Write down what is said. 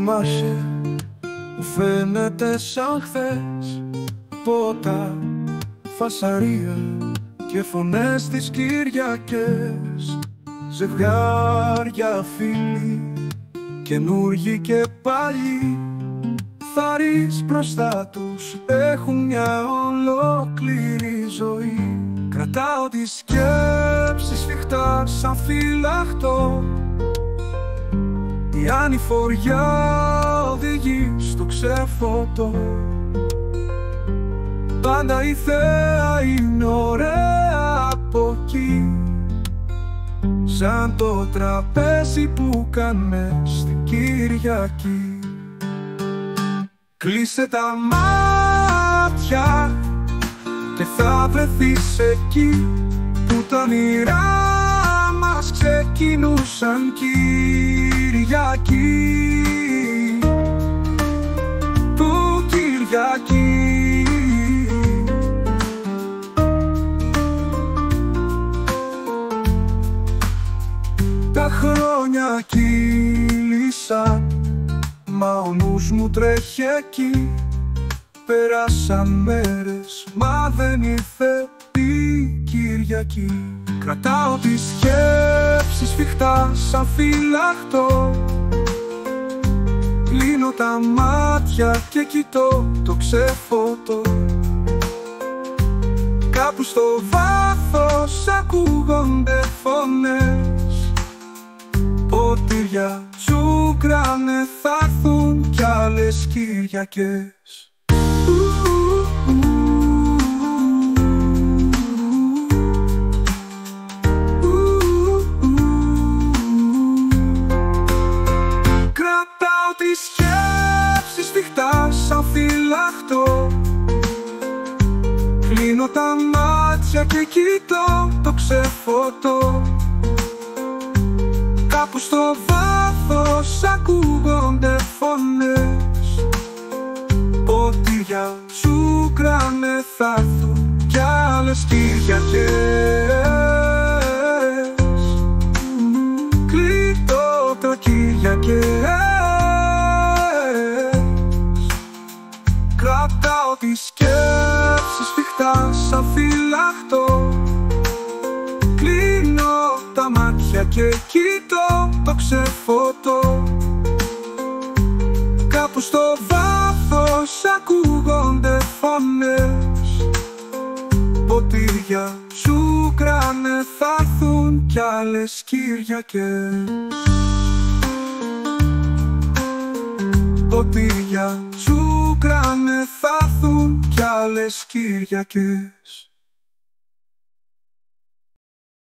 θυμάσαι, μου φαίνεται σαν χθες. Πότα, φασαρία και φωνές τις Κυριακές. Ζευγάρια φίλοι, καινούργοι και παλιοί, θαρείς μπροστά τους, έχουν μια ολόκληρη ζωή. Κρατάω τις σκέψεις σφιχτά σαν φυλαχτό. Η ανηφοριά οδηγεί στο ξεφωτό. Πάντα η θέα είναι ωραία από εκεί, σαν το τραπέζι που κάνουμε στην Κυριακή. Κλείσε τα μάτια και θα βρεθείς εκεί που τα όνειρά μας ξεκινούσαν Κυριακή. Που Κυριακή. Τα χρόνια κύλησαν, μα ο νους μου τρέχει εκεί. Πέρασαν μέρες, μα δεν ήρθε η Κυριακή. Κρατάω τις σκέψεις σφιχτά σαν φυλαχτό. Κλείνω τα μάτια και κοιτώ το ξεφωτό. Κάπου στο βάθος ακούγονται φωνές. Ποτήρια τσούκρανε, θα έρθουν κι άλλες Κυριακές. Κρατάω τις σκέψεις σφιχτά σαν φυλαχτό. Κλείνω τα μάτια και κοιτώ το ξεφωτό. Κάπου στο βάθος ακούγονται φωνές. Ποτήρια τσούκρανε, θα έρθουν κι άλλες Κυριακές. Κλείτω το Κυριακές. Κρατάω τις σκέψεις σφιχτά σαν φυλαχτό. Κλείνω τα μάτια και κοιτώ το ξεφωτό. Κάπου στο βάθος ακούγονται φωνές. Ποτήρια τσούκρανε, θα έρθουν κι άλλες Κυριακές. Ποτήρια τσούκρανε, θα έρθουν κι άλλες Κυριακές.